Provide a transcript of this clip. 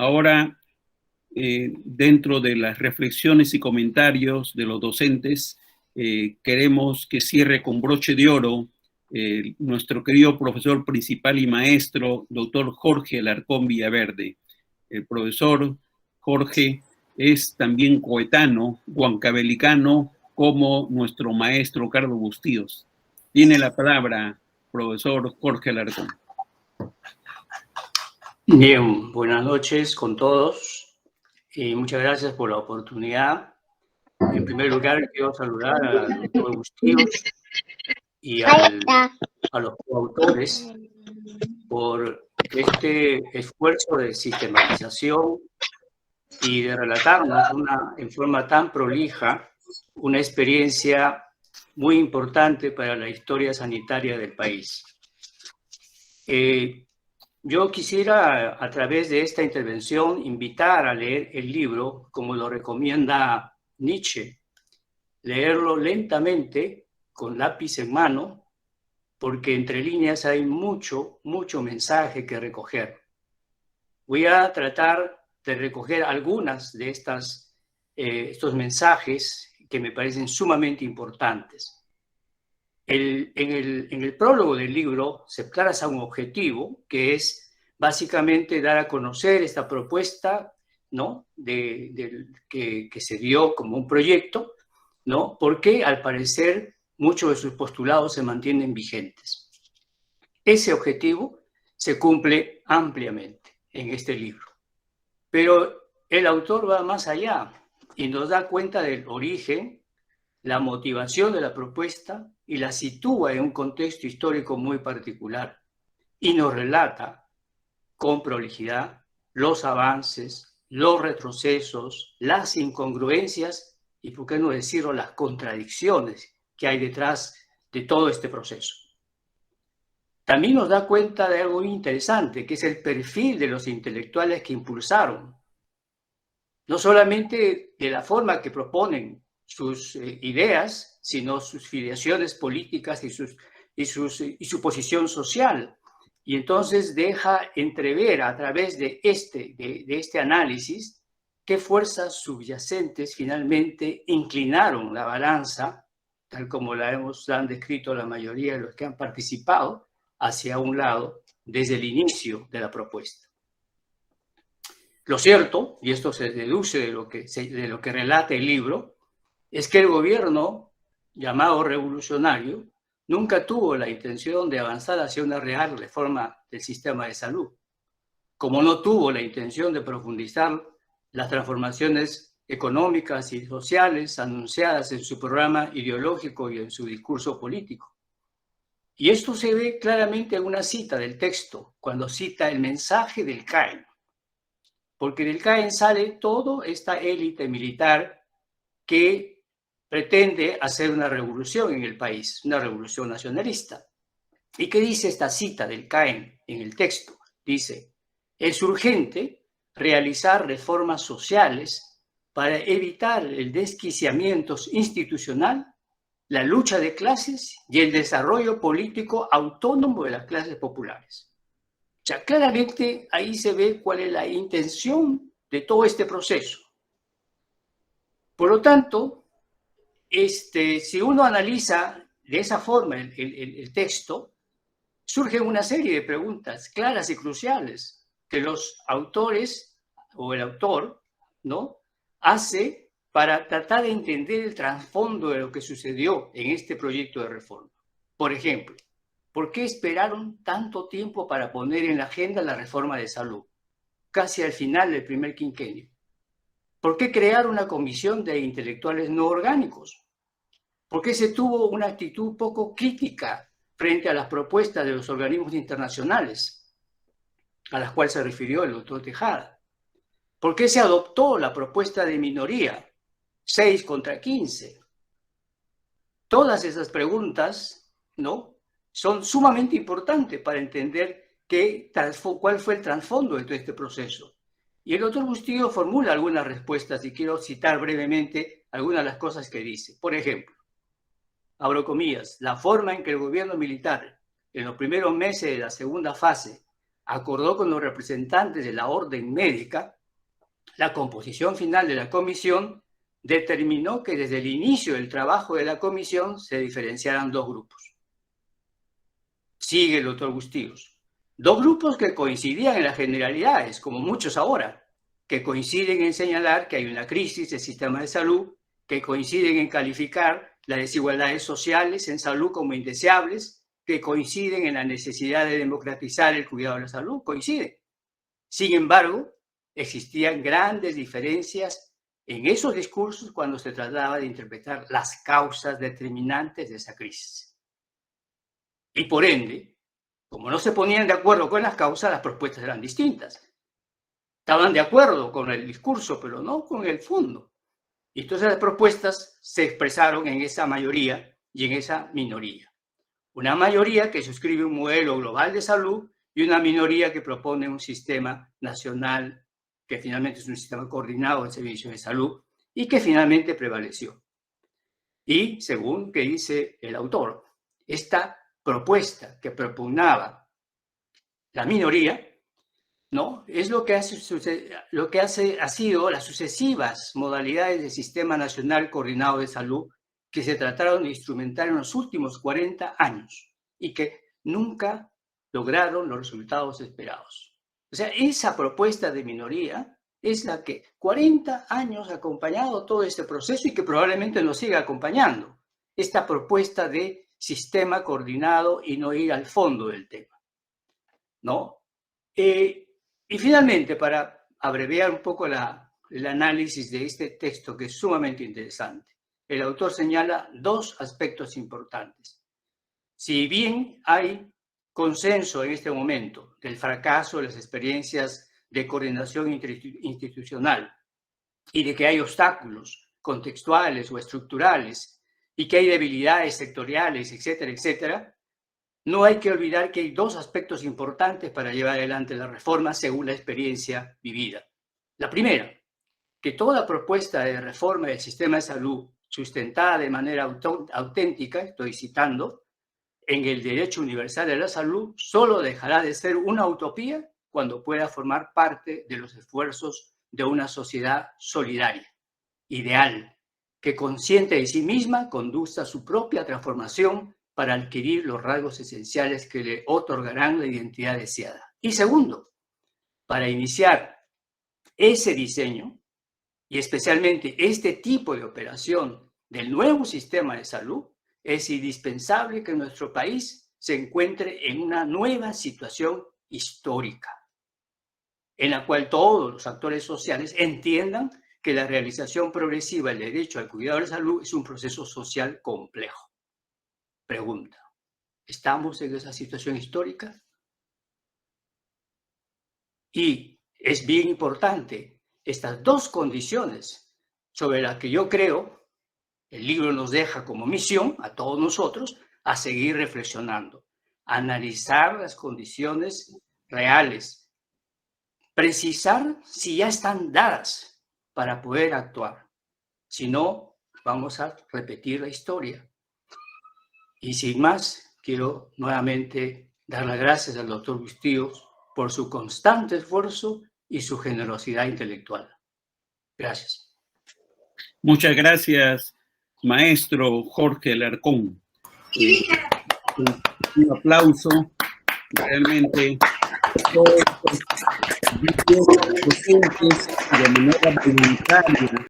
Ahora, dentro de las reflexiones y comentarios de los docentes, queremos que cierre con broche de oro nuestro querido profesor principal y maestro, doctor Jorge Alarcón Villaverde. El profesor Jorge es también coetano, huancabelicano, como nuestro maestro Carlos Bustíos. Tiene la palabra, profesor Jorge Alarcón. Bien, buenas noches con todos y muchas gracias por la oportunidad. En primer lugar, quiero saludar al doctor Bustíos y a los coautores por este esfuerzo de sistematización y de relatarnos en forma tan prolija una experiencia muy importante para la historia sanitaria del país. Yo quisiera, a través de esta intervención, invitar a leer el libro, como lo recomienda Nietzsche, leerlo lentamente, con lápiz en mano, porque entre líneas hay mucho mensaje que recoger. Voy a tratar de recoger algunas de estos mensajes que me parecen sumamente importantes. En el prólogo del libro se traza un objetivo que es básicamente dar a conocer esta propuesta, ¿no? que se dio como un proyecto, ¿no? Porque al parecer muchos de sus postulados se mantienen vigentes. Ese objetivo se cumple ampliamente en este libro. Pero el autor va más allá y nos da cuenta del origen, la motivación de la propuesta y la sitúa en un contexto histórico muy particular y nos relata con prolijidad los avances, los retrocesos, las incongruencias y, por qué no decirlo, las contradicciones que hay detrás de todo este proceso. También nos da cuenta de algo interesante, que es el perfil de los intelectuales que impulsaron, no solamente de la forma que proponen sus ideas, sino sus filiaciones políticas y su posición social. Y entonces deja entrever a través de este análisis qué fuerzas subyacentes finalmente inclinaron la balanza, tal como la han descrito la mayoría de los que han participado, hacia un lado desde el inicio de la propuesta. Lo cierto, y esto se deduce de lo que relata el libro, es que el gobierno, llamado revolucionario, nunca tuvo la intención de avanzar hacia una real reforma del sistema de salud, como no tuvo la intención de profundizar las transformaciones económicas y sociales anunciadas en su programa ideológico y en su discurso político. Y esto se ve claramente en una cita del texto, cuando cita el mensaje del CAEN, porque del CAEN sale toda esta élite militar que pretende hacer una revolución en el país, una revolución nacionalista. ¿Y qué dice esta cita del CAEN en el texto? Dice, es urgente realizar reformas sociales para evitar el desquiciamiento institucional, la lucha de clases y el desarrollo político autónomo de las clases populares. O sea, claramente ahí se ve cuál es la intención de todo este proceso. Por lo tanto, si uno analiza de esa forma el texto, surgen una serie de preguntas claras y cruciales que los autores o el autor, ¿no?, hace para tratar de entender el trasfondo de lo que sucedió en este proyecto de reforma. Por ejemplo, ¿por qué esperaron tanto tiempo para poner en la agenda la reforma de salud, casi al final del primer quinquenio? ¿Por qué crear una comisión de intelectuales no orgánicos? ¿Por qué se tuvo una actitud poco crítica frente a las propuestas de los organismos internacionales a las cuales se refirió el doctor Tejada? ¿Por qué se adoptó la propuesta de minoría, 6 contra 15? Todas esas preguntas, ¿no?, son sumamente importantes para entender cuál fue el trasfondo de todo este proceso. Y el doctor Bustillo formula algunas respuestas y quiero citar brevemente algunas de las cosas que dice. Por ejemplo, abro comillas, la forma en que el gobierno militar en los primeros meses de la segunda fase acordó con los representantes de la orden médica la composición final de la comisión, determinó que desde el inicio del trabajo de la comisión se diferenciaran dos grupos. Sigue el doctor Bustillos. Dos grupos que coincidían en las generalidades, como muchos ahora, que coinciden en señalar que hay una crisis del sistema de salud, que coinciden en calificar las desigualdades sociales en salud como indeseables, que coinciden en la necesidad de democratizar el cuidado de la salud, coinciden. Sin embargo, existían grandes diferencias en esos discursos cuando se trataba de interpretar las causas determinantes de esa crisis. Y por ende, como no se ponían de acuerdo con las causas, las propuestas eran distintas. Estaban de acuerdo con el discurso, pero no con el fondo. Y entonces las propuestas se expresaron en esa mayoría y en esa minoría. Una mayoría que suscribe un modelo global de salud y una minoría que propone un sistema nacional que finalmente es un sistema coordinado de servicios de salud y que finalmente prevaleció. Y según que dice el autor, esta propuesta que propugnaba la minoría, ¿no? Es lo que ha sido las sucesivas modalidades del Sistema Nacional Coordinado de Salud que se trataron de instrumentar en los últimos 40 años y que nunca lograron los resultados esperados. O sea, esa propuesta de minoría es la que 40 años ha acompañado todo este proceso y que probablemente nos siga acompañando. Esta propuesta de sistema coordinado y no ir al fondo del tema, ¿no? Y finalmente, para abreviar un poco el análisis de este texto, que es sumamente interesante, el autor señala dos aspectos importantes. Si bien hay consenso en este momento del fracaso de las experiencias de coordinación institucional y de que hay obstáculos contextuales o estructurales y que hay debilidades sectoriales, etcétera, etcétera, no hay que olvidar que hay dos aspectos importantes para llevar adelante la reforma según la experiencia vivida. La primera, que toda propuesta de reforma del sistema de salud sustentada de manera auténtica, estoy citando, en el derecho universal a la salud, solo dejará de ser una utopía cuando pueda formar parte de los esfuerzos de una sociedad solidaria, ideal, que consciente de sí misma conduzca su propia transformación para adquirir los rasgos esenciales que le otorgarán la identidad deseada. Y segundo, para iniciar ese diseño y especialmente este tipo de operación del nuevo sistema de salud, es indispensable que nuestro país se encuentre en una nueva situación histórica, en la cual todos los actores sociales entiendan que la realización progresiva del derecho al cuidado de la salud es un proceso social complejo. Pregunta, ¿estamos en esa situación histórica? Y es bien importante estas dos condiciones sobre las que yo creo el libro nos deja como misión a todos nosotros a seguir reflexionando, analizar las condiciones reales, precisar si ya están dadas para poder actuar. Si no, vamos a repetir la historia. Y sin más, quiero nuevamente dar las gracias al doctor Bustillos por su constante esfuerzo y su generosidad intelectual. Gracias. Muchas gracias, maestro Jorge Alarcón. Un aplauso. Realmente todos estos docentes de manera voluntaria